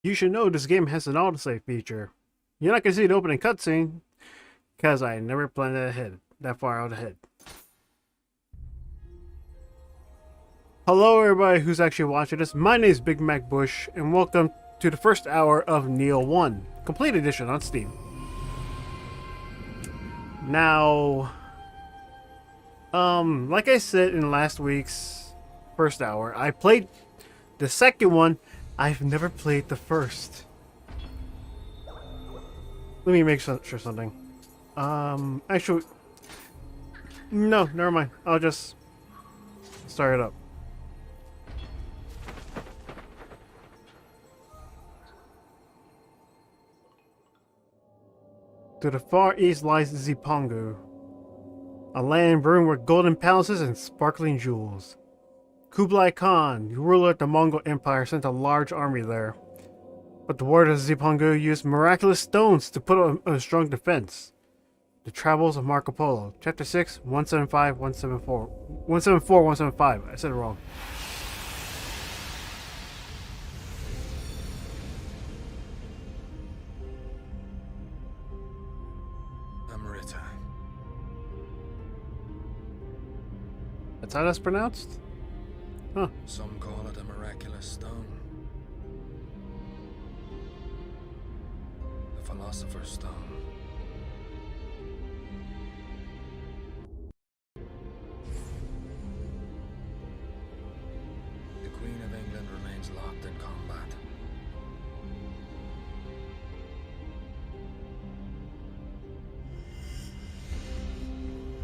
You should know this game has an autosave feature. You're not gonna see the opening cutscene because I never planned that far out ahead. Hello, everybody who's actually watching this. My name is bigmacbush, and welcome to the first hour of Nioh 1, Complete Edition on Steam. Now, like I said in last week's first hour, I played the second one. I've never played the first. Let me make sure something. Actually, no, never mind. I'll just start it up. To the far east lies Zipangu, a land brimming with golden palaces and sparkling jewels. Kublai Khan, ruler of the Mongol Empire, sent a large army there. But the warriors of Zipangu used miraculous stones to put up a strong defense. The Travels of Marco Polo, Chapter 6, 175, 174. 174, 175. I said it wrong. Amrita. That's how that's pronounced? Huh. Some call it a miraculous stone. The Philosopher's Stone. The Queen of England remains locked in combat.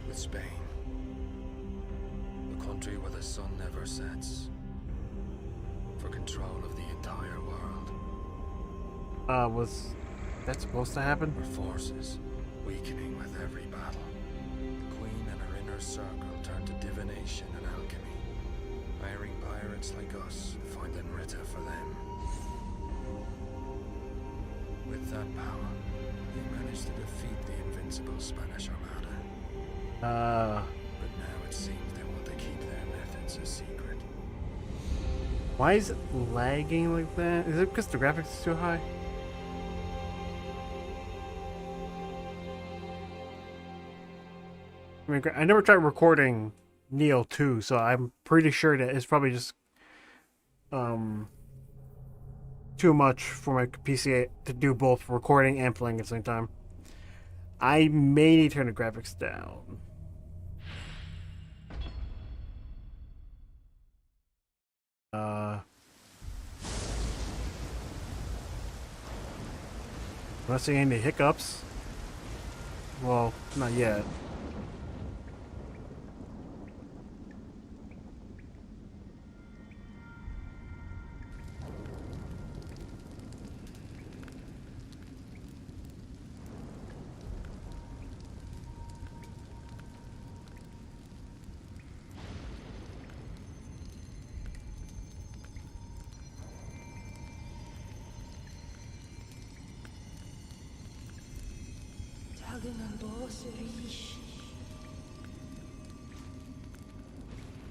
With Spain. The country where the sun never sets. For control of the entire world. Was that supposed to happen? Her forces weakening with every battle. The Queen and her inner circle turn to divination and alchemy. Hiring pirates like us, finding Rita for them. With that power, they managed to defeat the invincible Spanish Armada. But now it seems they want to keep their methods a secret. Why is it lagging like that? Is it because the graphics is too high? I mean, I never tried recording Nioh 2, so I'm pretty sure that it's probably just too much for my PC to do both recording and playing at the same time. I may need to turn the graphics down. Not seeing any hiccups. Well, not yet.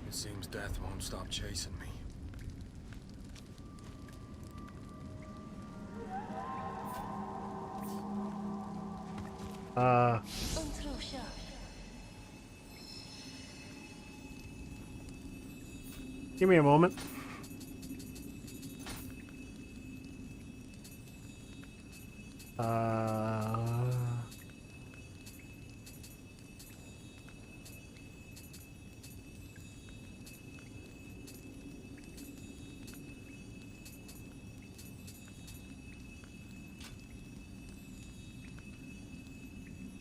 It seems death won't stop chasing me. Give me a moment.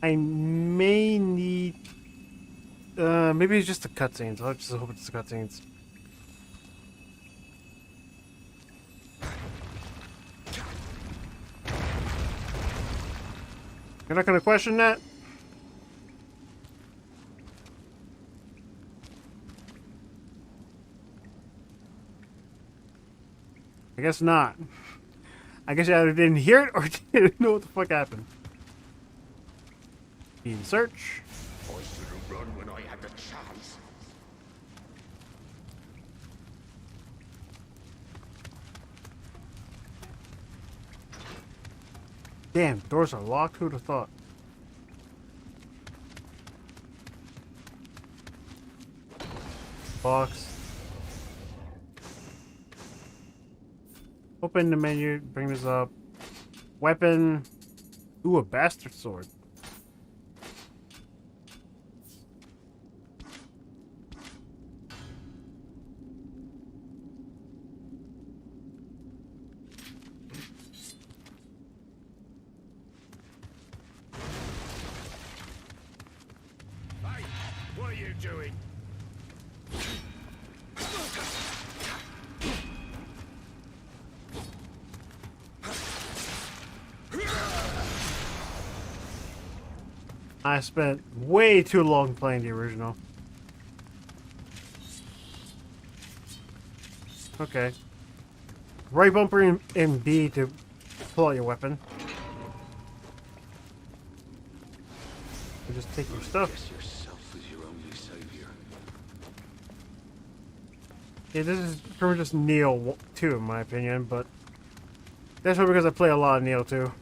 I may need. Maybe it's just the cutscenes. I just hope it's the cutscenes. You're not gonna question that? I guess not. I guess you either didn't hear it or didn't know what the fuck happened. In search. I should have run when I had the chance. Damn, doors are locked. Who'd have thought? Box. Open the menu. Bring this up. Weapon. Ooh, a bastard sword. Hey, what are you doing? I spent way too long playing the original. Okay. Right bumper in B to pull out your weapon. You just take your stuff. Guess yourself is your only savior. Yeah, this is pretty much just Nioh 2 in my opinion, but that's probably because I play a lot of Nioh 2.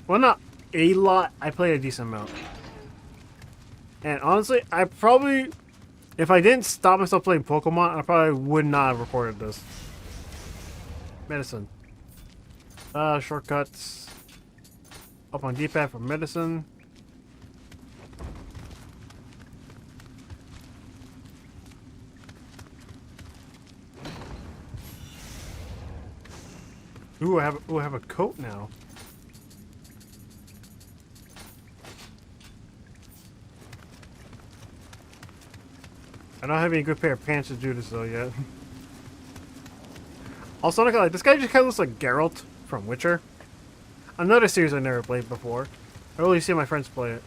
Well, not a lot. I play a decent amount. And honestly, I probably, if I didn't stop myself playing Pokemon, I probably would not have recorded this. Medicine. Shortcuts. Up on D-pad for medicine. Ooh, I have a coat now. I don't have any good pair of pants to do this though yet. Also, not gonna lie, this guy just kind of looks like Geralt from Witcher. Another series I never played before. I only see my friends play it.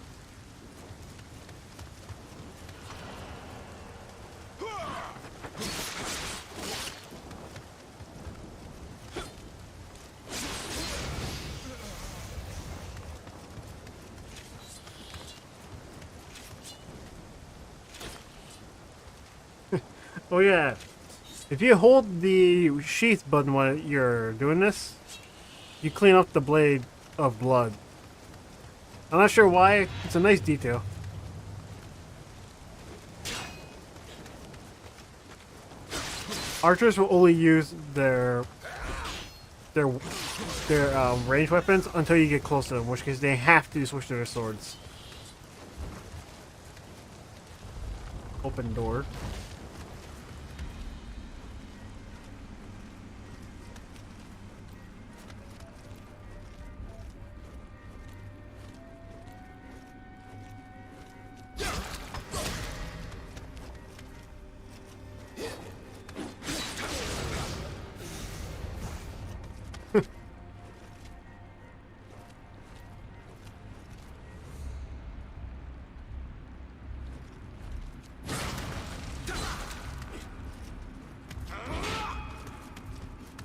Oh yeah, if you hold the sheath button while you're doing this, you clean up the blade of blood. I'm not sure why, it's a nice detail. Archers will only use their ranged weapons until you get close to them, in which case they have to switch to their swords. Open door.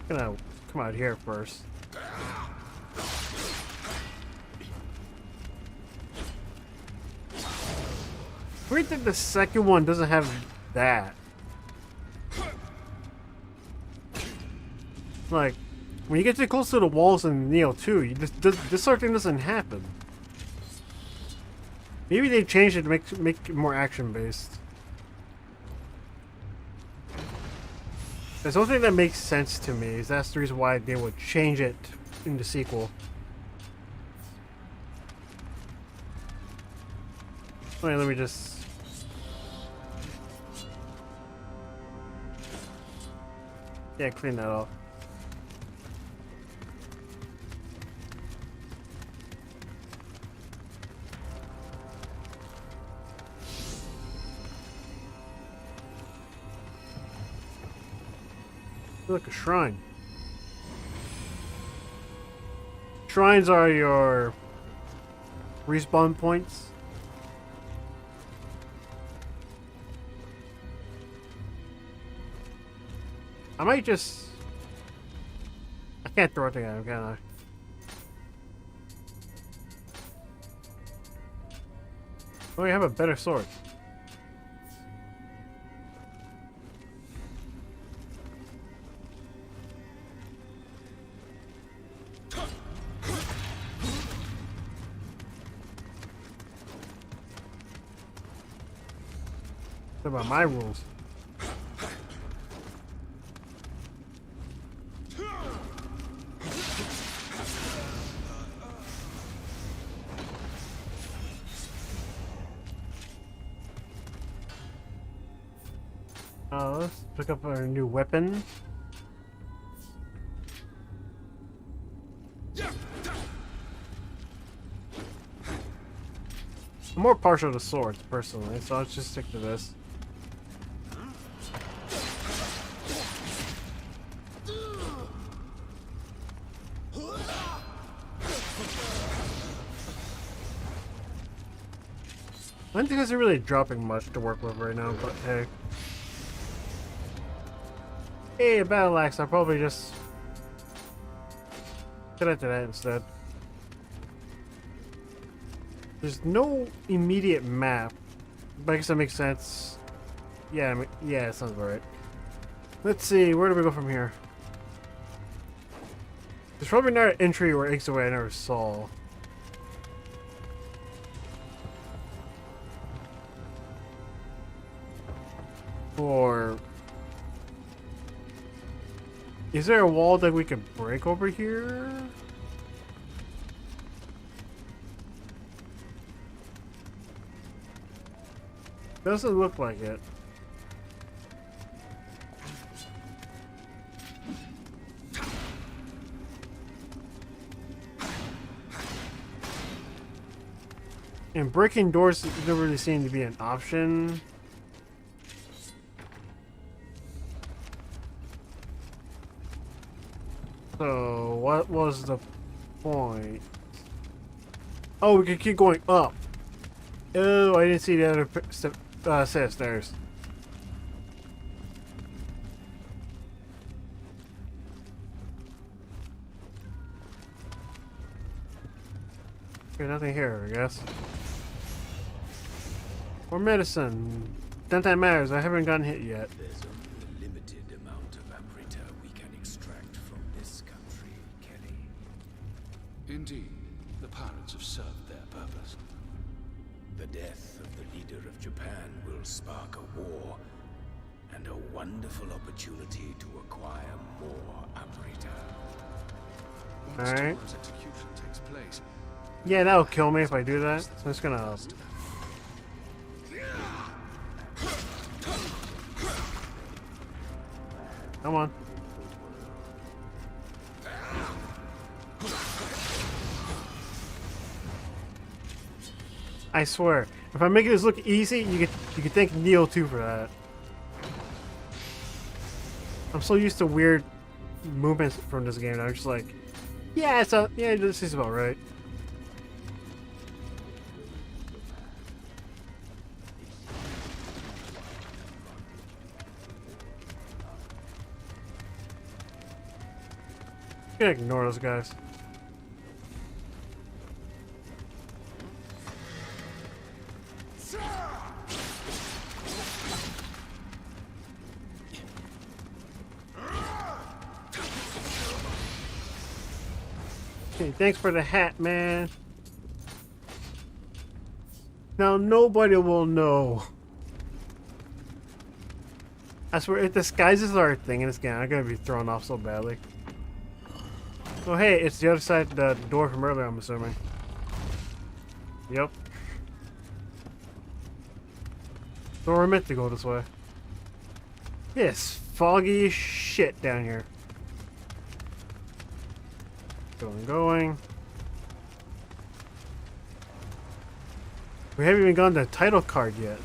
Gonna come out here first. Weird that the second one doesn't have that. Like, when you get too close to the walls in Nioh 2, this sort of thing doesn't happen. Maybe they changed it to make it more action based. There's one thing that makes sense to me, is that's the reason why they would change it in the sequel. Wait, let me just... Yeah, clean that off. Look, a shrine. Shrines are your respawn points. I might just... I can't throw it at him, can I? Oh, you have a better sword. What about my rules? Let's pick up our new weapon. I'm more partial to swords, personally, so let's just stick to this. I don't think it's really dropping much to work with right now, but hey. Hey, a battle axe, I'll probably just get into that instead. There's no immediate map, but I guess that makes sense. Yeah, yeah, it sounds about right. Let's see, where do we go from here? There's probably not an entry or exit way I never saw. Or is there a wall that we can break over here? Doesn't look like it. And breaking doors doesn't really seem to be an option. So, what was the point? Oh, we can keep going up. Oh, I didn't see the other set of stairs. Okay, nothing here, I guess. More medicine. Not that matters, I haven't gotten hit yet. There's only a limited amount of amrita we can extract from this country, Kelly. Indeed, the pirates have served their purpose. The death of the leader of Japan will spark a war, and a wonderful opportunity to acquire more amrita. Once Alright. Tora's execution takes place, Yeah, that'll kill me if I do that. So I'm just gonna... Come on. I swear, if I make this look easy, you could thank Nioh 2 for that. I'm so used to weird movements from this game that I'm just like, yeah, this is about right. I'm gonna ignore those guys. Okay, thanks for the hat, man. Now nobody will know. I swear, if disguises are a thing in this game, I'm gonna be thrown off so badly. Oh hey, it's the other side of the door from earlier, I'm assuming. Yep. So we're meant to go this way. It's foggy as shit down here. Going. We haven't even gotten the title card yet.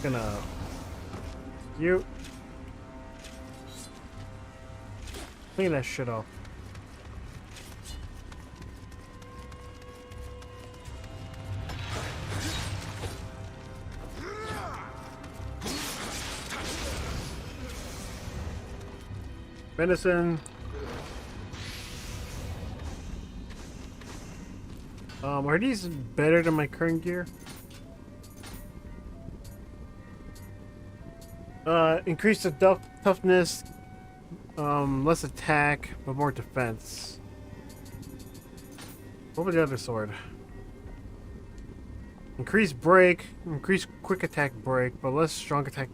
Gonna you clean that shit off. Medicine. Are these better than my current gear? Increase the toughness, less attack, but more defense. What was the other sword? Increase break, increase quick attack break, but less strong attack.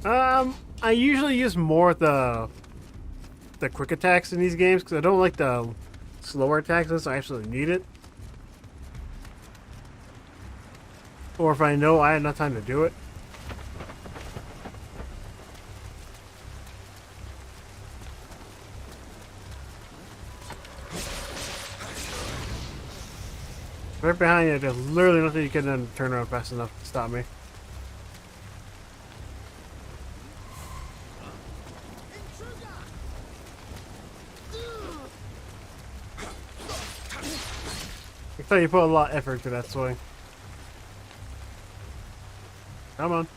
I usually use more the quick attacks in these games because I don't like the slower attacks unless I absolutely need it. Or if I know I had enough time to do it. Right behind you, there's literally nothing you can turn around fast enough to stop me. I thought you put a lot of effort to that swing. Come on.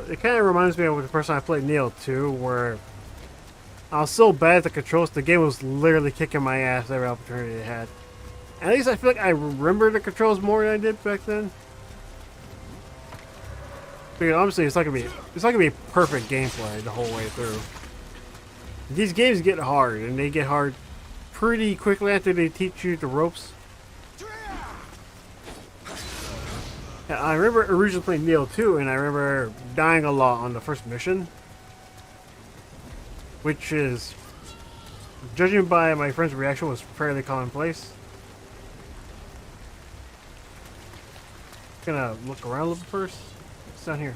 It kind of reminds me of the first time I played Nioh 2, where I was so bad at the controls, the game was literally kicking my ass every opportunity it had. At least I feel like I remember the controls more than I did back then. Because obviously it's not gonna be perfect gameplay the whole way through. These games get hard, and they get hard pretty quickly after they teach you the ropes. I remember originally playing Nioh 2, and I remember dying a lot on the first mission. Which is, judging by my friend's reaction, was fairly commonplace. Gonna look around a little first. What's down here?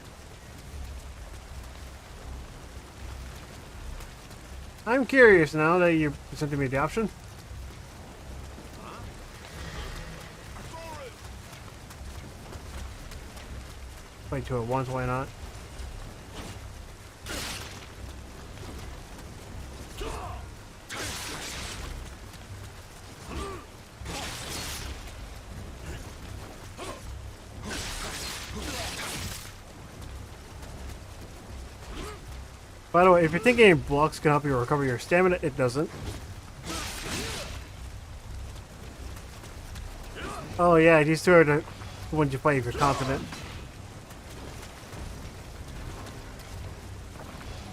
I'm curious now that you presented me the option. Play to it once, why not? By the way, if you're thinking blocks can help you recover your stamina, it doesn't. Oh yeah, these two are the ones you fight if you're confident.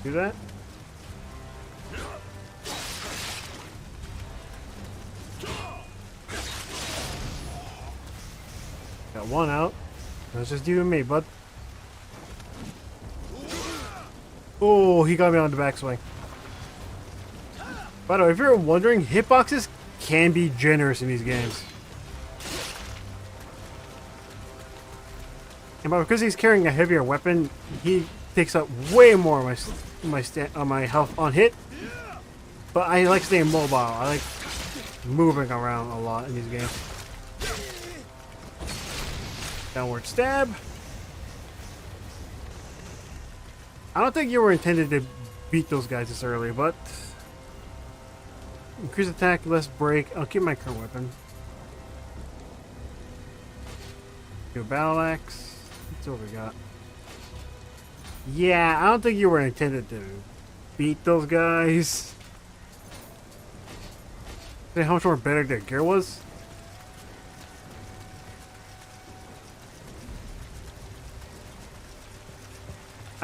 Do that? Got one out. That's just you and me, bud. Oh, he got me on the backswing. By the way, if you're wondering, hitboxes can be generous in these games. And because he's carrying a heavier weapon, he takes up way more of my health on hit. But I like staying mobile. I like moving around a lot in these games. Downward stab. I don't think you were intended to beat those guys this early, but increase attack, less break. I'll keep my current weapon. Do a battle axe. That's what we got. Yeah, I don't think you were intended to beat those guys. See how much more better their gear was?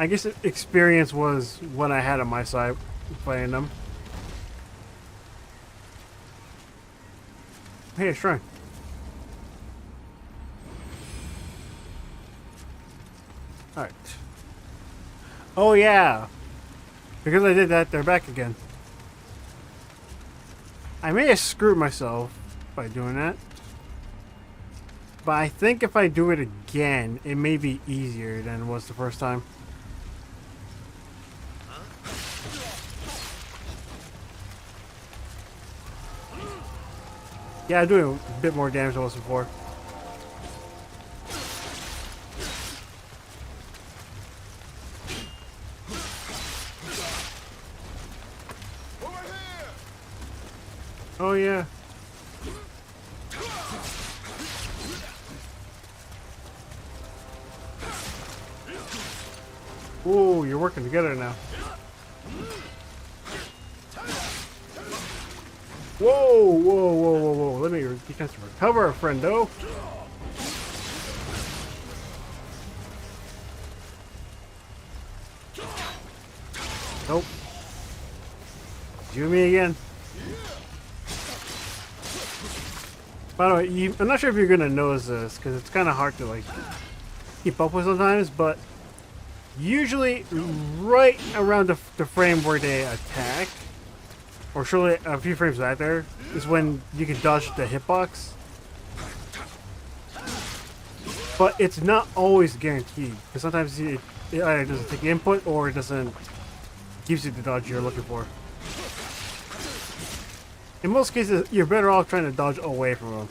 I guess experience was what I had on my side playing them. Hey, a shrine. Alright. Oh yeah! Because I did that, they're back again. I may have screwed myself by doing that. But I think if I do it again, it may be easier than it was the first time. Yeah, I'm doing a bit more damage than I was before. Oh yeah. Ooh, you're working together now. Whoa, whoa, whoa, whoa, whoa. Let me recover, friendo. Nope. You and me again. By the way, I'm not sure if you're gonna notice this because it's kind of hard to like keep up with sometimes, but usually right around the frame where they attack, or surely a few frames back there, is when you can dodge the hitbox. But it's not always guaranteed because sometimes it either doesn't take input or it doesn't gives you the dodge you're looking for. In most cases, you're better off trying to dodge away from them.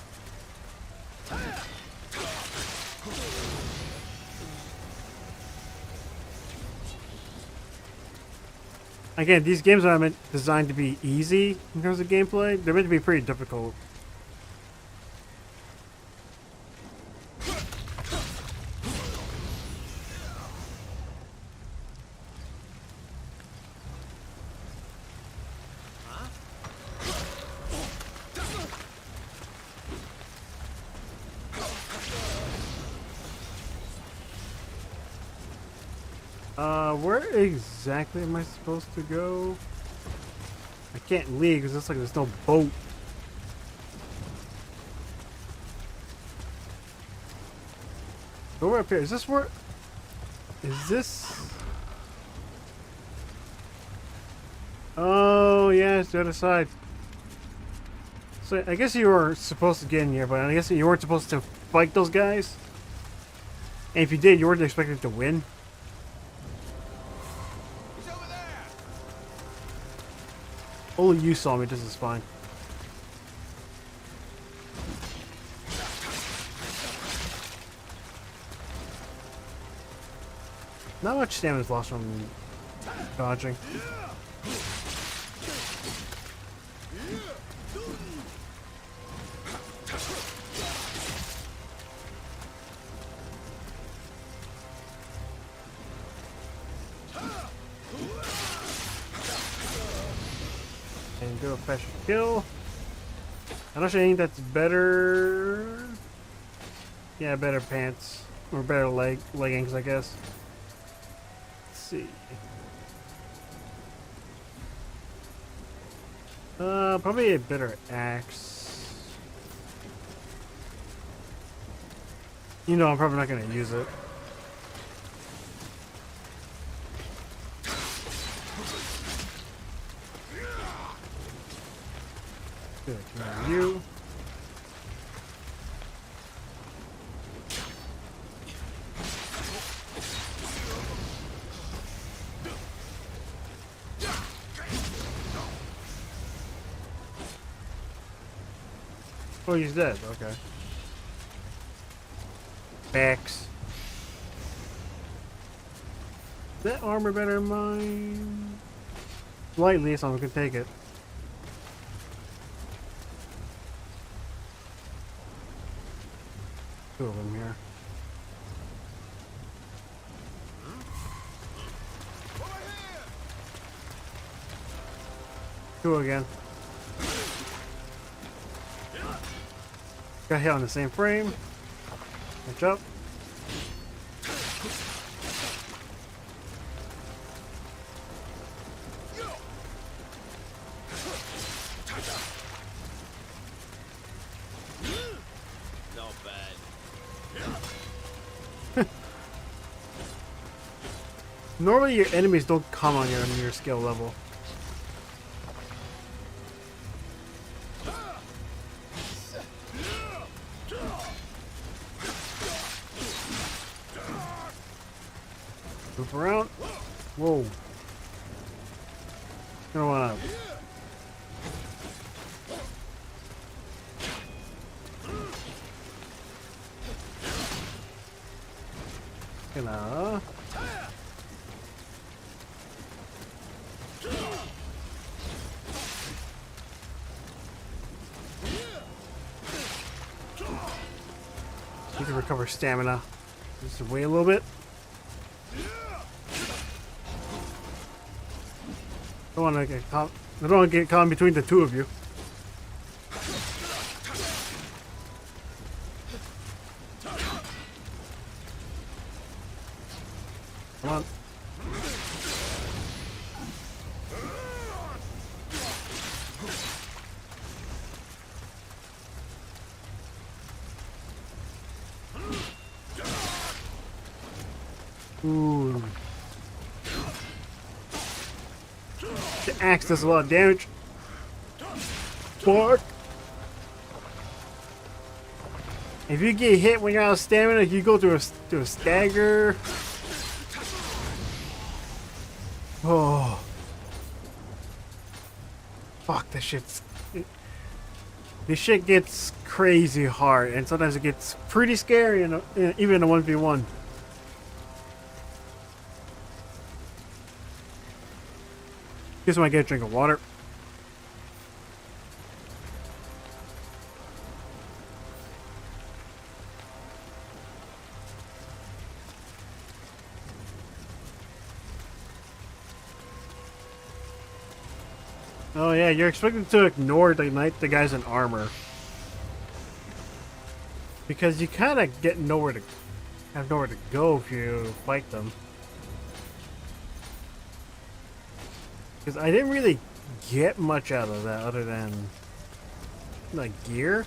Again, these games are meant designed to be easy in terms of gameplay. They're meant to be pretty difficult. Where exactly am I supposed to go? I can't leave because it's like there's no boat. Go up here. Is this where? Is this? Oh yeah, it's the other side. So I guess you were supposed to get in here, but I guess you weren't supposed to fight those guys. And if you did, you weren't expected to win. Only you saw me, this is fine. Not much stamina is lost from dodging. And do a special kill. I'm not sure I think that's better. Yeah, better pants. Or better leggings, I guess. Let's see. Probably a better axe. You know, I'm probably not gonna use it. Good, you. Oh, he's dead. Okay. Axe. Is that armor better than mine? Slightly, so I can take it. Two of them here. Two again. Got hit on the same frame. Catch up. Not bad. Normally your enemies don't come on your skill level. Move around. Whoa. Go on up. Gonna. Need to recover stamina. Just wait a little bit. Don't want to get caught. I don't want to get caught in between the two of you. Come on. Ooh. The axe does a lot of damage. Fuck. If you get hit when you're out of stamina, you go through a stagger. Oh. Fuck, this shit's... This shit gets crazy hard, and sometimes it gets pretty scary, even in a 1v1. Just want to get a drink of water. Oh yeah, you're expected to ignore the guys in armor. Because you kind of have nowhere to go if you fight them. Because I didn't really get much out of that other than like gear.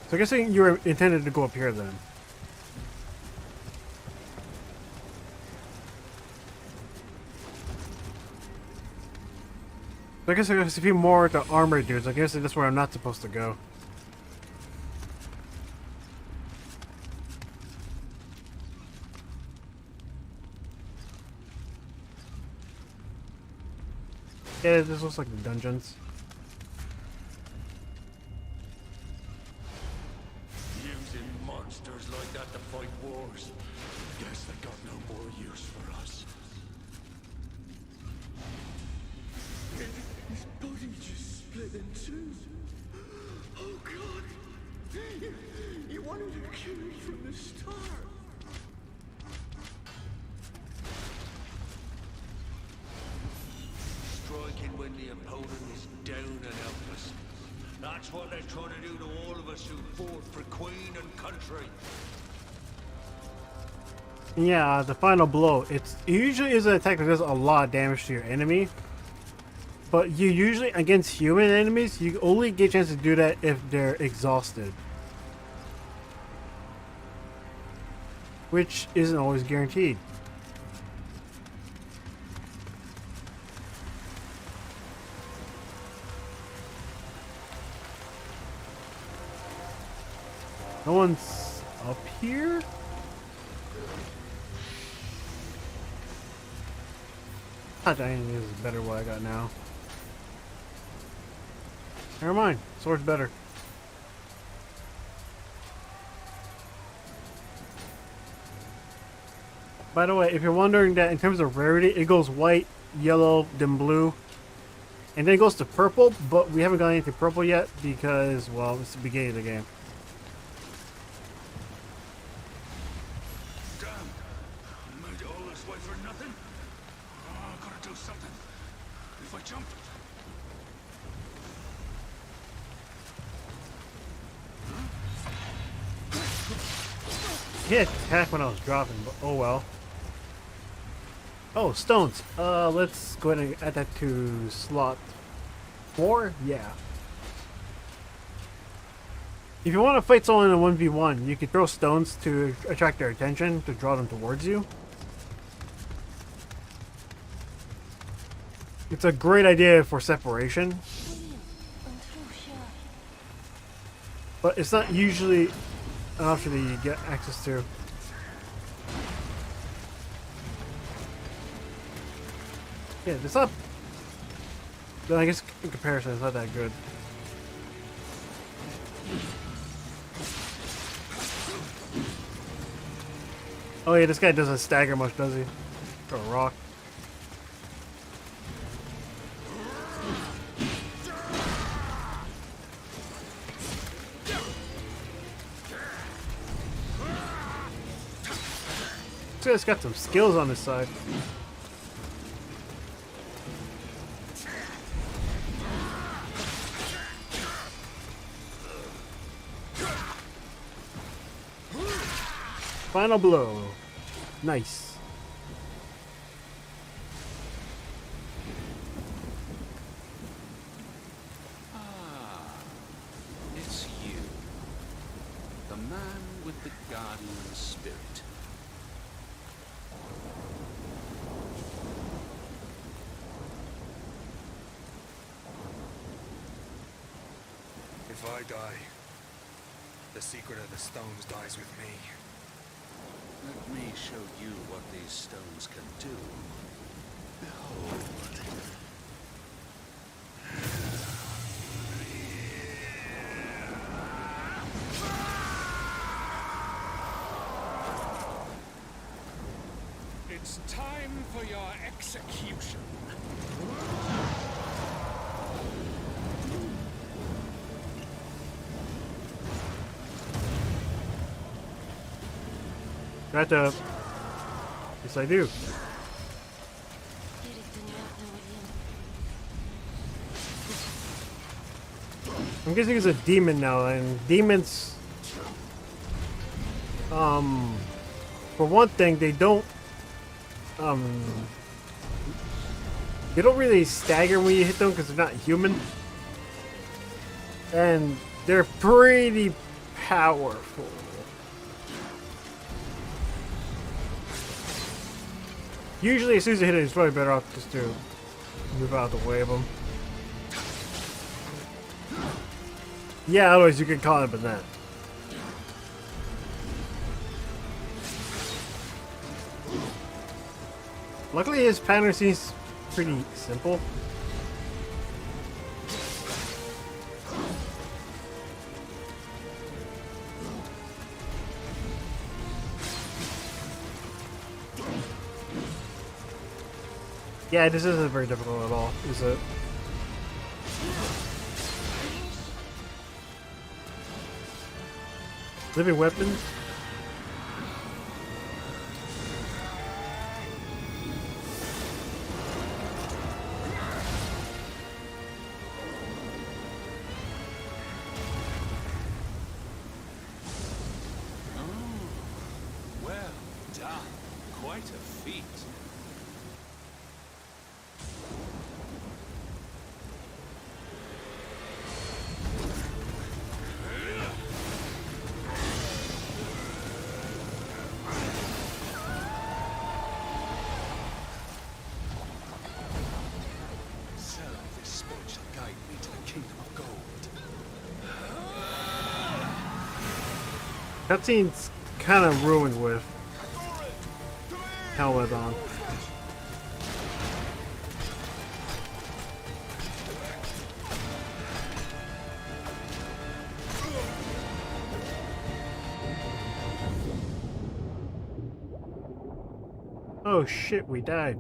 So I guess you were intended to go up here then. So I guess there's a few more the armored dudes. I guess that's where I'm not supposed to go. Yeah, this looks like the dungeons. Using monsters like that to fight wars. Guess they got no more use for us. His body just split in two. Oh God! You wanted to kill me from the start. Striking when the opponent is down and helpless. That's what they're trying to do to all of us who fought for Queen and country. Yeah, the final blow. It usually is an attack that does a lot of damage to your enemy. But you usually, against human enemies, you only get a chance to do that if they're exhausted. Which isn't always guaranteed. No one's up here? I think this is better what I got now. Never mind. Sword's better. By the way, if you're wondering that in terms of rarity, it goes white, yellow, then blue. And then it goes to purple, but we haven't gotten into purple yet because, well, it's the beginning of the game. Damn! I made it all this way for nothing? Oh, I gotta do something. If I jump... He attacked when I was dropping, but oh well. Oh, stones. Let's go ahead and add that to slot 4. Yeah. If you want to fight someone in a 1v1, you can throw stones to attract their attention, to draw them towards you. It's a great idea for separation. But it's not usually an option that you get access to. Yeah, it's not... I guess in comparison, it's not that good. Oh yeah, this guy doesn't stagger much, does he? Throw a rock. This guy's got some skills on his side. Final blow. Nice. It's you. The man with the guardian spirit. If I die, the secret of the stones dies with me. Let me show you what these stones can do. Behold. It's time for your execution. Got to. Yes, I do. I'm guessing it's a demon now, and demons, for one thing, they don't really stagger when you hit them because they're not human, and they're pretty powerful. Usually, as soon as you hit it, it's probably better off just to move out of the way of them. Yeah, otherwise you get caught up in that. Luckily, his pattern seems pretty simple. Yeah, this isn't very difficult at all, is it? Living weapons? Well done. Quite a feat. Cutscene's kind of ruined with helmet on. Oh shit, we died.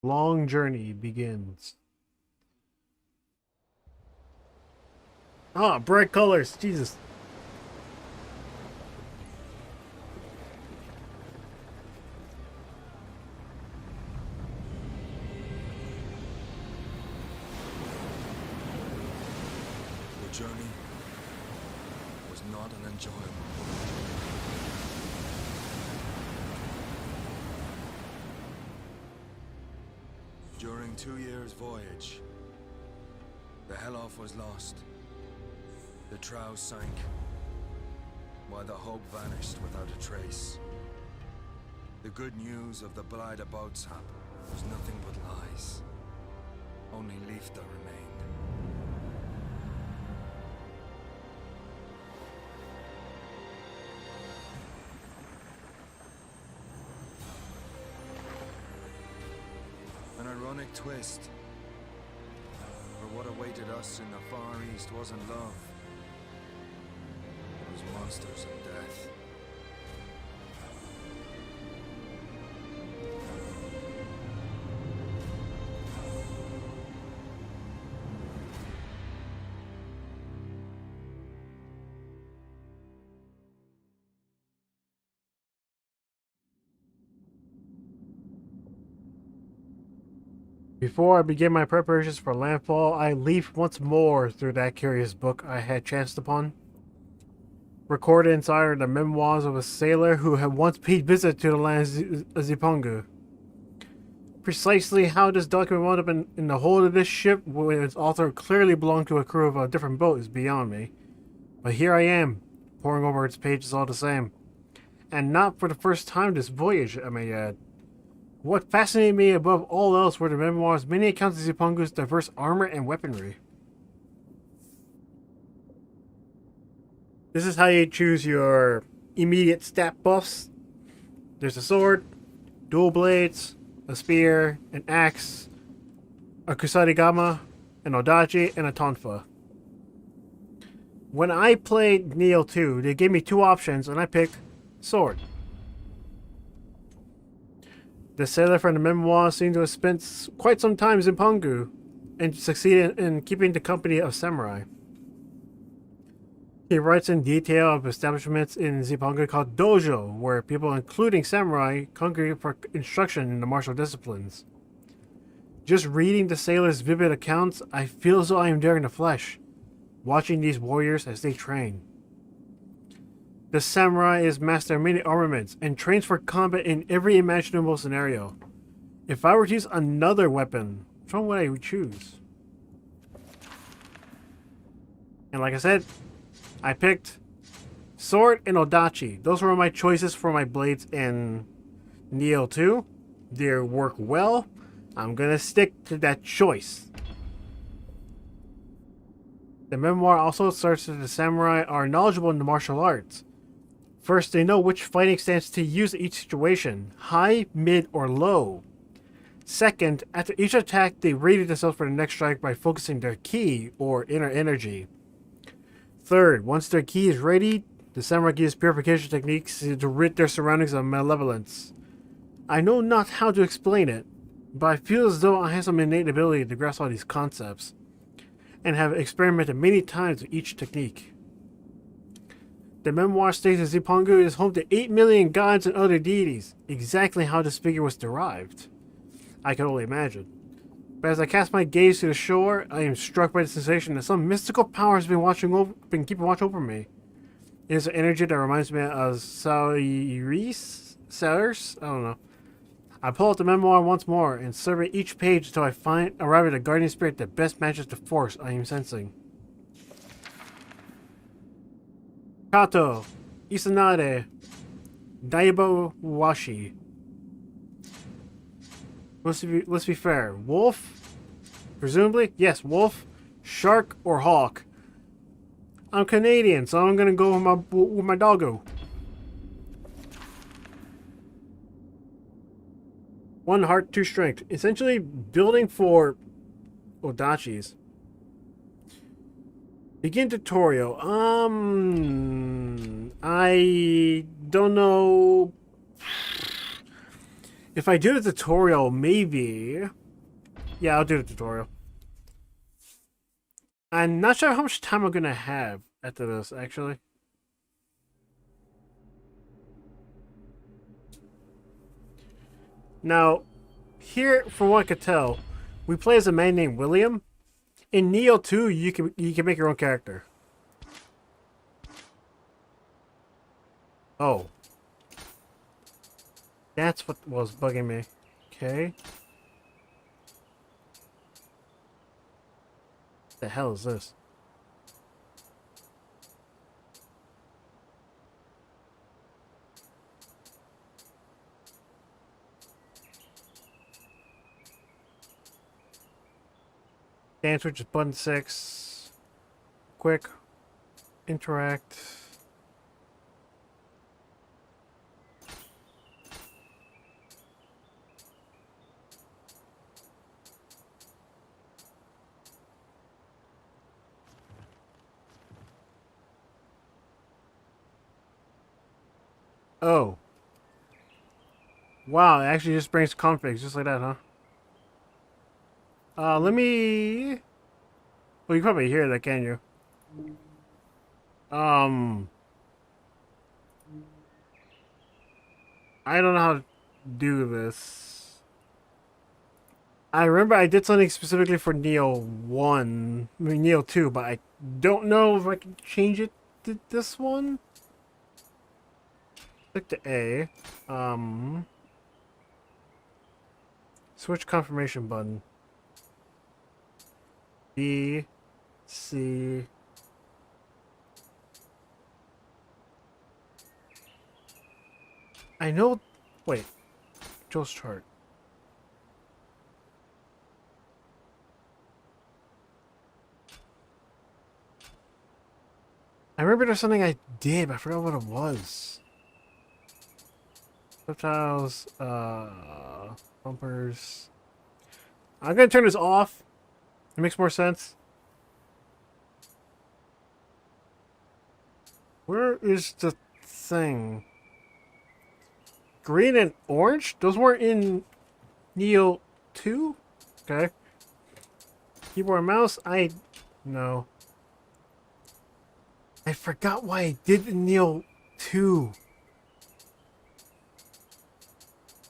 Long journey begins. Ah, bright colors, Jesus. The journey was not an enjoyable one. During 2 years' voyage, the Helloff was lost. The trow sank, while the hope vanished without a trace. The good news of the Blythe boat's hap There's nothing but lies. Only Leifta remained. An ironic twist. For what awaited us in the Far East wasn't love. It was monsters and death. Before I begin my preparations for landfall, I leaf once more through that curious book I had chanced upon. Recorded inside are the memoirs of a sailor who had once paid visit to the land of Zipangu. Precisely how this document wound up in the hold of this ship when its author clearly belonged to a crew of a different boat is beyond me. But here I am, poring over its pages all the same. And not for the first time this voyage, I may add. What fascinated me above all else were the memoirs' many accounts of Zipangu's diverse armor and weaponry. This is how you choose your immediate stat buffs. There's a sword, dual blades, a spear, an axe, a kusarigama, an odachi, and a tonfa. When I played Nioh 2, they gave me two options, and I picked sword. The sailor from the memoir seemed to have spent quite some time in Zipangu and succeeded in keeping the company of samurai. He writes in detail of establishments in Zipangu called dojo, where people, including samurai, congregate for instruction in the martial disciplines. Just reading the sailor's vivid accounts, I feel as though I am there in the flesh, watching these warriors as they train. The samurai is master of many armaments and trains for combat in every imaginable scenario. If I were to use another weapon, which one would I choose? And like I said, I picked sword and odachi. Those were my choices for my blades in Nioh 2. They work well. I'm gonna stick to that choice. The memoir also asserts that the samurai are knowledgeable in the martial arts. First, they know which fighting stance to use in each situation, high, mid, or low. Second, after each attack, they ready themselves for the next strike by focusing their ki, or inner energy. Third, once their ki is ready, the samurai use purification techniques to rid their surroundings of malevolence. I know not how to explain it, but I feel as though I have some innate ability to grasp all these concepts, and have experimented many times with each technique. The memoir states that Zipangu is home to 8 million gods and other deities. Exactly how this figure was derived, I can only imagine. But as I cast my gaze to the shore, I am struck by the sensation that some mystical power has been keeping watch over me. It is an energy that reminds me of Saoirse? I don't know. I pull out the memoir once more and survey each page until I arrive at a guardian spirit that best matches the force I am sensing. Kato, Isanade, Daibo Washi. Let's be fair. Wolf? Presumably? Yes, wolf, shark, or hawk. I'm Canadian, so I'm gonna go with my doggo. 1 heart, 2 strength. Essentially building for odachis. Begin tutorial. I don't know. If I do the tutorial, maybe. Yeah, I'll do the tutorial. I'm not sure how much time I'm gonna have after this, actually. Now, here, from what I could tell, we play as a man named William. In Nioh 2, you can make your own character. Oh. That's what was bugging me. Okay. What the hell is this? Dance, which is button 6. Quick. Interact. Oh. Wow, it actually just brings configs just like that, huh? Let me... Well, you can probably hear that, can you? I don't know how to do this. I remember I did something specifically for Nioh 1, I mean Nioh 2, but I don't know if I can change it to this one. Click to A. Switch confirmation button. B, C. I know. Wait. Joe's chart. I remember there's something I did, but I forgot what it was. Subtitles, bumpers. I'm gonna turn this off. It makes more sense. Where is the thing? Green and orange? Those weren't in Nioh 2? Okay. Keyboard and mouse? No. I forgot why I did in Nioh 2.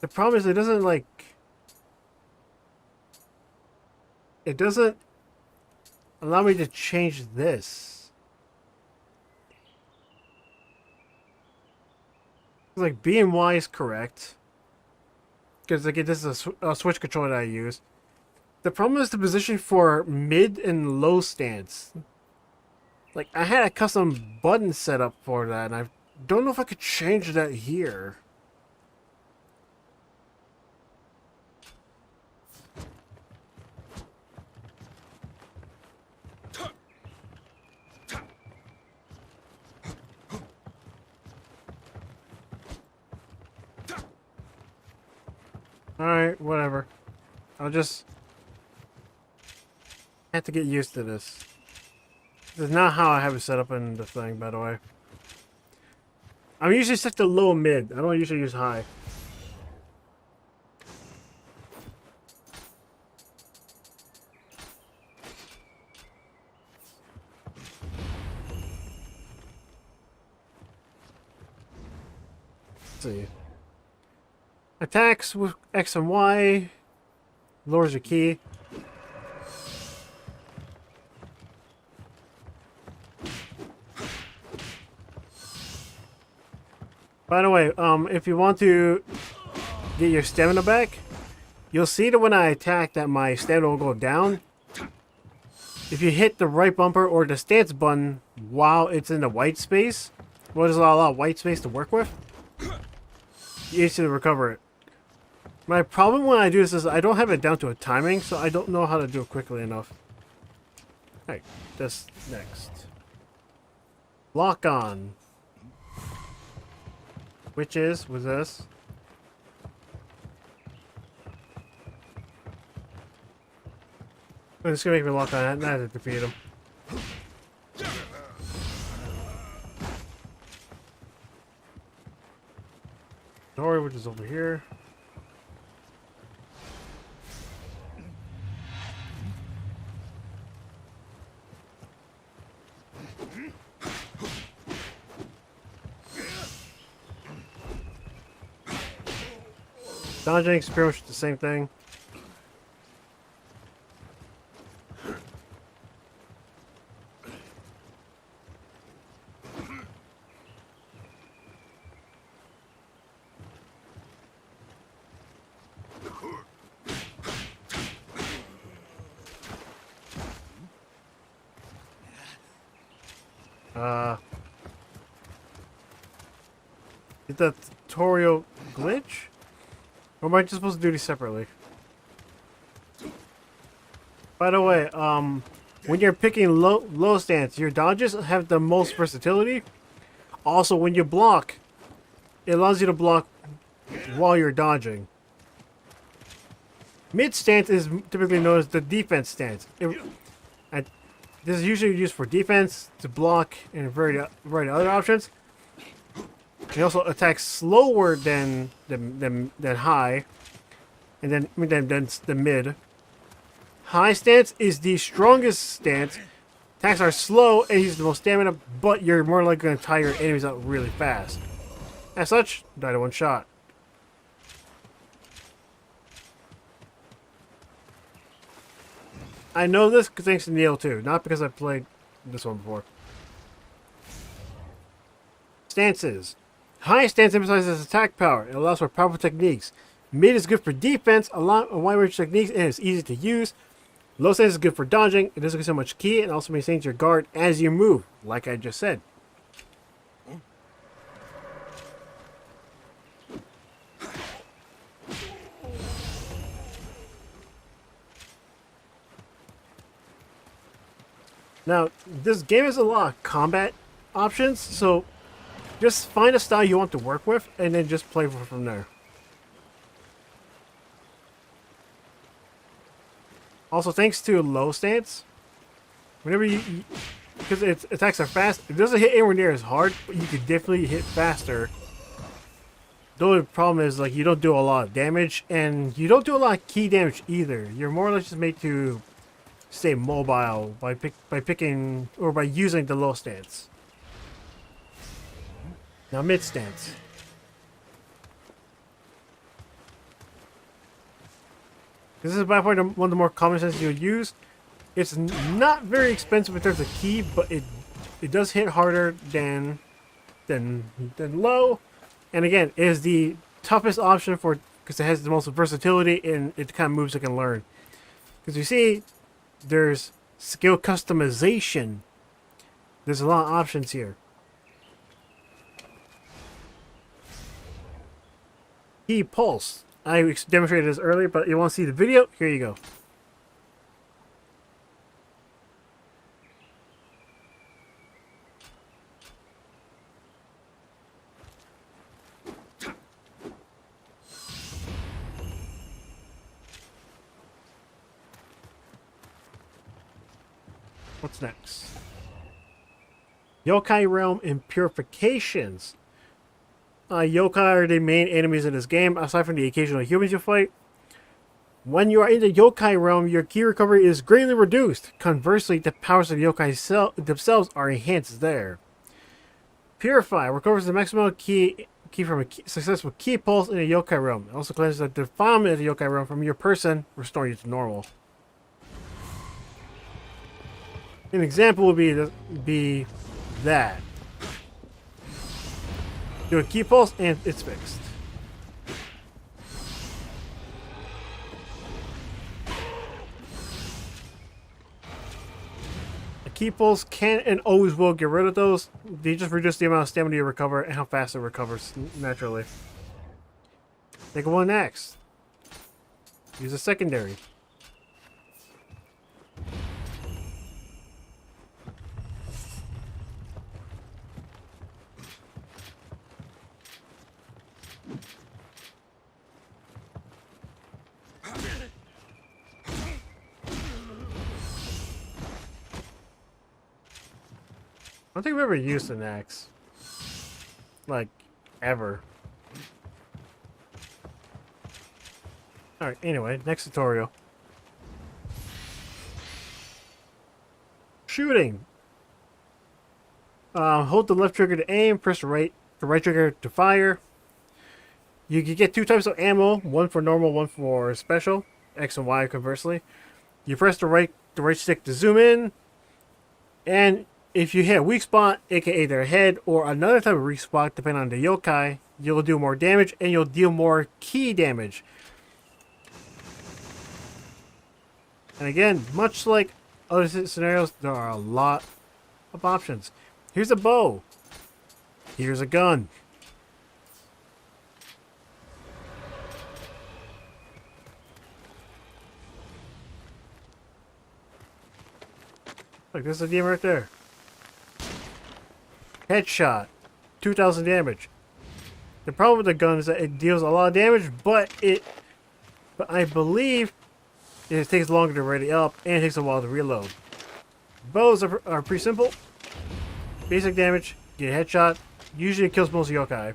The problem is it doesn't like... It doesn't allow me to change this. Like B and Y is correct. Because like this is a switch controller that I use. The problem is the position for mid and low stance. Like I had a custom button set up for that and I don't know if I could change that here. Alright, whatever. I'll just have to get used to this. This is not how I have it set up in the thing, by the way. I'm usually set to low mid. I don't usually use high. Let's see. Attacks with X and Y. Lowers your key. By the way, if you want to get your stamina back, you'll see that when I attack that my stamina will go down. If you hit the right bumper or the stance button while it's in the white space, well, there's a lot of white space to work with, you instantly recover it. My problem when I do this is I don't have it down to a timing, so I don't know how to do it quickly enough. Alright, this next. Lock on. Witches was this. It's gonna make me lock on that, not to defeat him. Dory, which is over here. Dodging is pretty much the same thing. Is that tutorial glitch? Or am I just supposed to do these separately? By the way, when you're picking low stance, your dodges have the most versatility. Also, when you block, it allows you to block while you're dodging. Mid stance is typically known as the defense stance. This is usually used for defense, to block, and variety other options. It also attacks slower than high, and then the mid. High stance is the strongest stance. Attacks are slow and uses the most stamina, but you're more likely going to tire your enemies out really fast. As such, die to one shot. I know this thanks to Nioh too, not because I've played this one before. Stances. High stance emphasizes attack power. It allows for powerful techniques. Mid is good for defense, a wide range of techniques, and it's easy to use. Low stance is good for dodging. It doesn't get so much ki, and also maintains your guard as you move, like I just said. Now, this game has a lot of combat options, so just find a style you want to work with, and then just play from there. Also, thanks to low stance, whenever because its attacks are fast, it doesn't hit anywhere near as hard, but you can definitely hit faster. The only problem is, like, you don't do a lot of damage, and you don't do a lot of key damage either. You're more or less just made to stay mobile by picking or by using the low stance. Now mid stance. This is by far one of the more common stances you'll use. It's not very expensive in terms of key, but it does hit harder than low. And again, it is the toughest option for because it has the most versatility and it kind of moves it can learn. Because you see, there's skill customization. There's a lot of options here. Key pulse. I demonstrated this earlier, but you want to see the video? Here you go. What's next? Yokai Realm and Purifications. Yokai are the main enemies in this game, aside from the occasional humans you fight. When you are in the Yokai Realm, your ki recovery is greatly reduced. Conversely, the powers of yokai themselves are enhanced there. Purify recovers the maximum ki from a successful ki pulse in the Yokai Realm. It also cleanses the defilement of the Yokai Realm from your person, restoring you to normal. An example would be that. Do a key pulse and it's fixed. A key pulse can and always will get rid of those. They just reduce the amount of stamina you recover and how fast it recovers naturally. Take one next. Use a secondary. I don't think I've ever used an axe. Like, ever. Alright, anyway, next tutorial. Shooting. Hold the left trigger to aim, press the right trigger to fire. You can get two types of ammo, one for normal, one for special. X and Y conversely. You press the right stick to zoom in, and if you hit a weak spot, aka their head, or another type of weak spot, depending on the yokai, you'll do more damage and you'll deal more ki damage. And again, much like other scenarios, there are a lot of options. Here's a bow. Here's a gun. Look, there's a demon right there. Headshot. 2,000 damage. The problem with the gun is that it deals a lot of damage, but I believe it takes longer to ready up and it takes a while to reload. Bows are pretty simple. Basic damage, get a headshot. Usually it kills most yokai.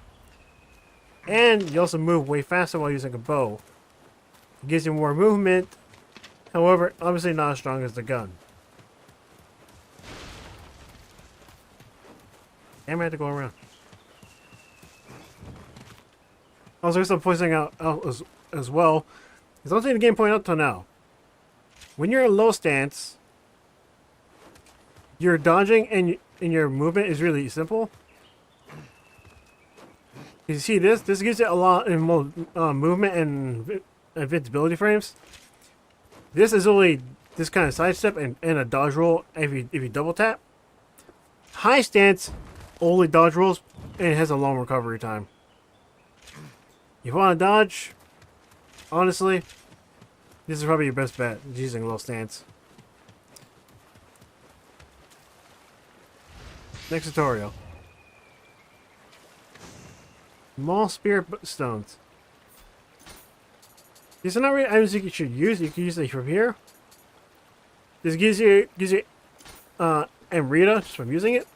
And you also move way faster while using a bow. It gives you more movement. However, obviously not as strong as the gun. Damn, I had to go around. Also, there's some pointing out as well. There's one thing the game pointed out till now. When you're in low stance, your dodging and your movement is really simple. You see this? This gives you a lot in movement and invincibility frames. This is only this kind of sidestep and a dodge roll if you double tap. High stance only dodge rolls and it has a long recovery time. If you want to dodge, honestly, this is probably your best bet, using low stance. Next tutorial. Small spirit stones. These are not really items you should use. You can use it from here. This gives you Amrita just from using it.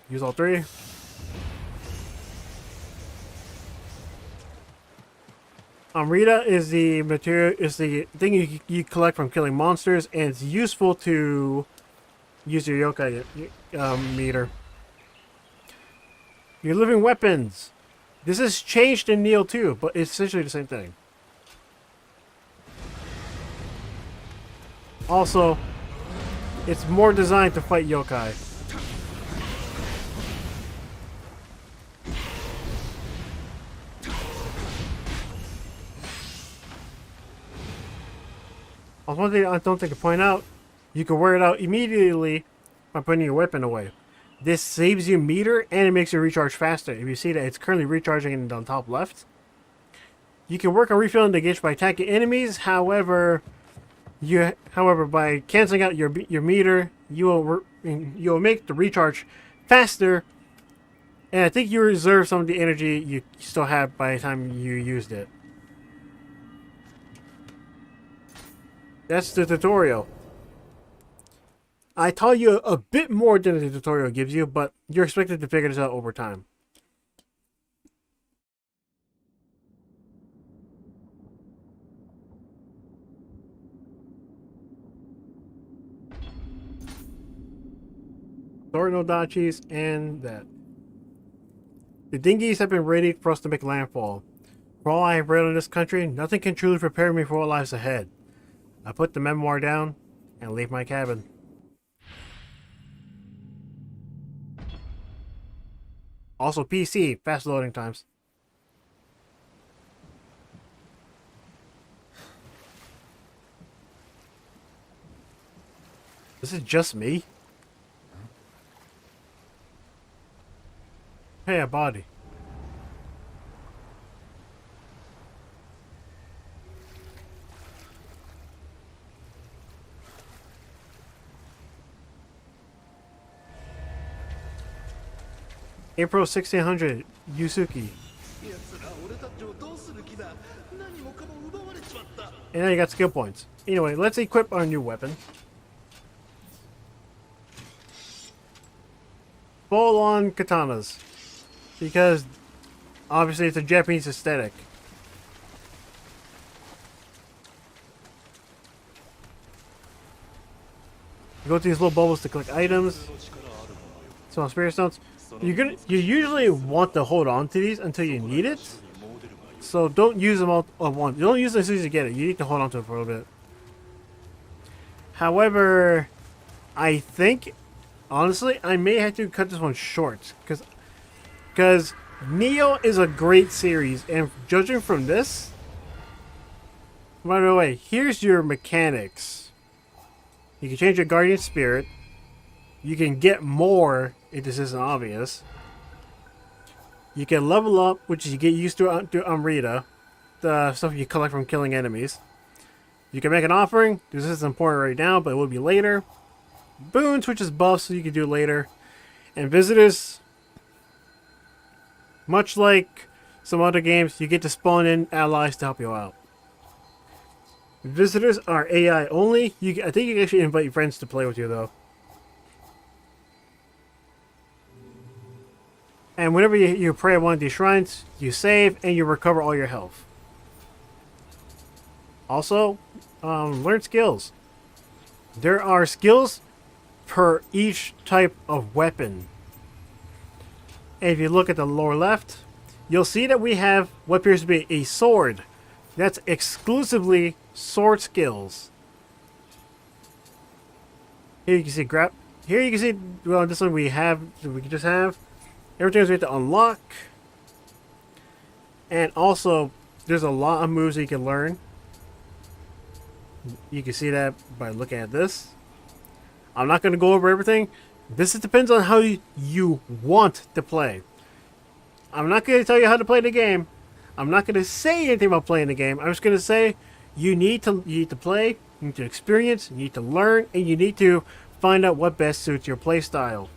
Use all three. Amrita is the material, is the thing you collect from killing monsters, and it's useful to use your yokai meter. Your living weapons. This is changed in Nioh 2, but it's essentially the same thing. Also, it's more designed to fight yokai. Also, one thing I don't think to point out, you can wear it out immediately by putting your weapon away. This saves you meter and it makes you recharge faster. If you see that it's currently recharging in the top left. You can work on refilling the gauge by attacking enemies. However, by canceling out your meter, you will make the recharge faster. And I think you reserve some of the energy you still have by the time you used it. That's the tutorial. I taught you a bit more than the tutorial gives you, but you're expected to figure this out over time. Sword no dachis and that. The dinghies have been ready for us to make landfall. For all I have read in this country, nothing can truly prepare me for what lies ahead. I put the memoir down and leave my cabin. Also PC, fast loading times. This is just me? Hey, a body. April 1600, Yusuke. And now you got skill points. Anyway, let's equip our new weapon. Full-on katanas. Because, obviously, it's a Japanese aesthetic. You go to these little bubbles to collect items. Small spirit stones. You usually want to hold on to these until you need it. So don't use them all at once. Don't use them as soon as you get it. You need to hold on to it for a little bit. However, I think, honestly, I may have to cut this one short. Because Nioh is a great series. And judging from this... By the way, here's your mechanics. You can change your guardian spirit. You can get more if this isn't obvious. You can level up, which is you get used to Amrita, the stuff you collect from killing enemies. You can make an offering. This isn't important right now, but it will be later. boons, which is buffs, so you can do later. And visitors, much like some other games, you get to spawn in allies to help you out. Visitors are AI only. I think you can actually invite your friends to play with you, though. And whenever you pray at one of these shrines, you save and you recover all your health. Also, learn skills. There are skills per each type of weapon. And if you look at the lower left, you'll see that we have what appears to be a sword. That's exclusively sword skills. Here you can see Here you can see, well, this one we can just have. Everything we have to unlock. And also, there's a lot of moves that you can learn. You can see that by looking at this. I'm not going to go over everything. This depends on how you want to play. I'm not going to tell you how to play the game. I'm not going to say anything about playing the game. I'm just going to say you need to play, you need to experience, you need to learn, and you need to find out what best suits your play style.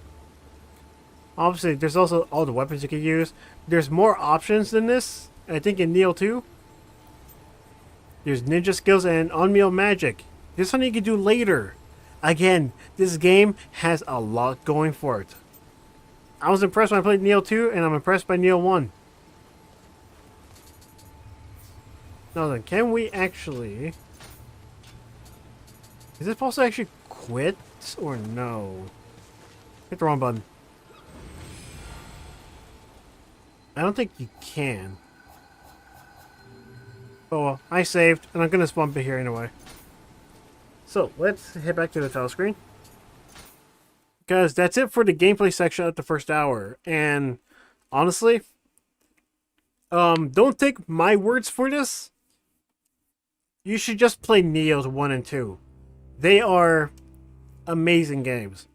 Obviously, there's also all the weapons you can use. There's more options than this. I think in Nioh 2, there's ninja skills and unmeal magic. This is something you can do later. Again, this game has a lot going for it. I was impressed when I played Nioh 2, and I'm impressed by Nioh 1. Now then, can we actually... Is it possible to actually quit, or no? Hit the wrong button. I don't think you can. Oh well, I saved, and I'm going to spawn it here anyway. So, let's head back to the title screen. Because that's it for the gameplay section of the first hour. And, honestly, don't take my words for this. You should just play Nioh 1 and 2. They are amazing games.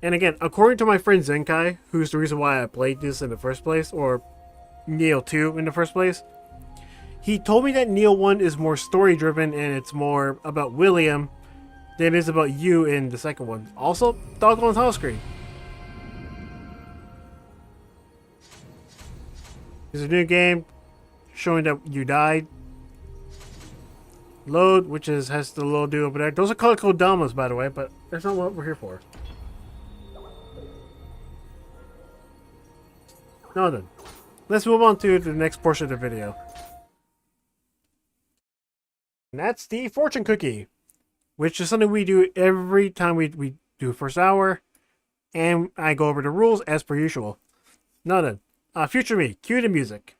And again, according to my friend Zenkai, who's the reason why I played this in the first place, or Nioh 2 in the first place, he told me that Nioh 1 is more story-driven and it's more about William than it is about you in the second one. Also, dog on the title screen. There's a new game showing that you died. Load, which has the little dude over there. Those are called kodamas, by the way, but that's not what we're here for. Now then, let's move on to the next portion of the video. And that's the fortune cookie, which is something we do every time we do first hour, and I go over the rules as per usual. Now then, future me, cue the music.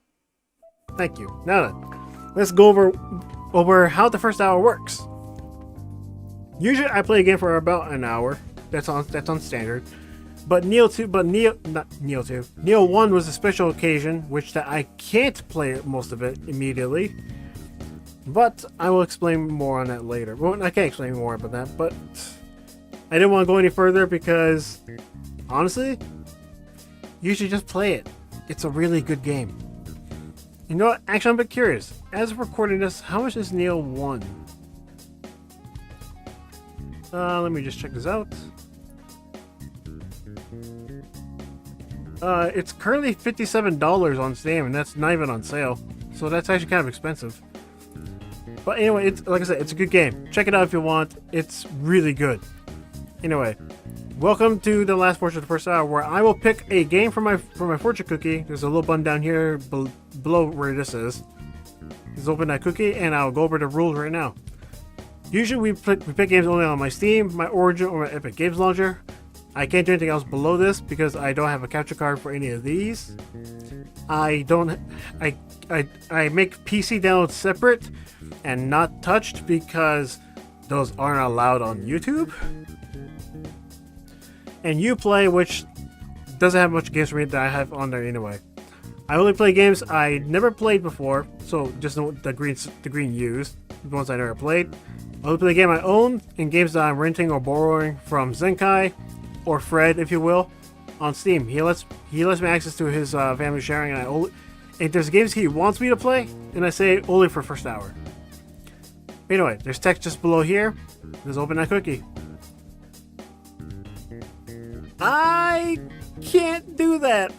Thank you. Now then, let's go over how the first hour works. Usually I play a game for about an hour. That's on standard. But Nioh 1 was a special occasion, which that I can't play most of it immediately. But I will explain more on that later. Well, I can't explain more about that, but I didn't want to go any further because, honestly, you should just play it. It's a really good game. You know what? Actually, I'm a bit curious. As of recording this, how much is Nioh 1? Let me just check this out. It's currently $57 on Steam, and that's not even on sale. So that's actually kind of expensive. But anyway, it's like I said, it's a good game. Check it out if you want. It's really good. Anyway, welcome to the last portion of the first hour, where I will pick a game for my fortune cookie. There's a little button down here below where this is. Just open that cookie, and I'll go over the rules right now. Usually we pick games only on my Steam, my Origin, or my Epic Games Launcher. I can't do anything else below this because I don't have a capture card for any of these. I make PC downloads separate and not touched because those aren't allowed on YouTube. And Uplay, which doesn't have much games for me that I have on there anyway. I only play games I never played before, so just know the green U's, the ones I never played. I only play a game I own and games that I'm renting or borrowing from Zenkai, or Fred, if you will, on Steam. He lets me access to his family sharing, and if there's games he wants me to play, then I say only for first hour. Anyway, there's text just below here. Let's open that cookie. I can't do that.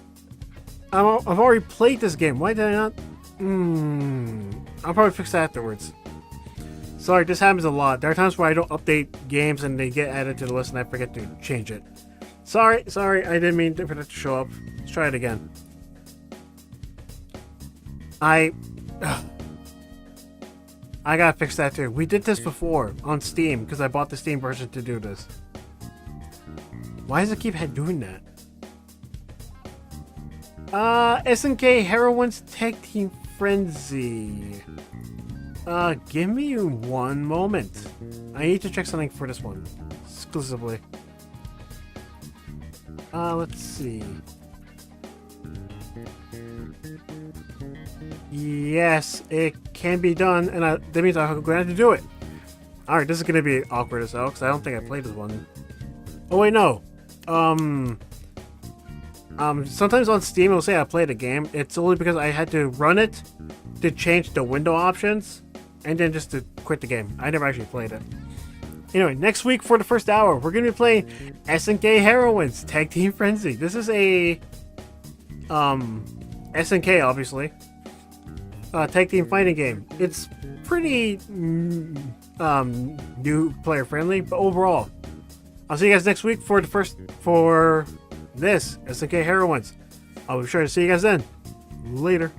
I've already played this game. Why did I not? I'll probably fix that afterwards. Sorry, this happens a lot. There are times where I don't update games and they get added to the list and I forget to change it. Sorry, I didn't mean for that to show up. Let's try it again. I gotta fix that too. We did this before on Steam because I bought the Steam version to do this. Why does it keep doing that? SNK Heroines Tag Team Frenzy. Give me one moment. I need to check something for this one. Exclusively. Let's see. Yes, it can be done, and that means I'm going to have to do it. Alright, this is going to be awkward as hell, because I don't think I played this one. Oh wait, no. Sometimes on Steam it'll say I played a game. It's only because I had to run it to change the window options, and then just to quit the game. I never actually played it. Anyway, next week for the first hour, we're going to be playing SNK Heroines Tag Team Frenzy. This is a SNK, obviously. Tag team fighting game. It's pretty new player friendly, but overall, I'll see you guys next week for this SNK Heroines. I'll be sure to see you guys then. Later.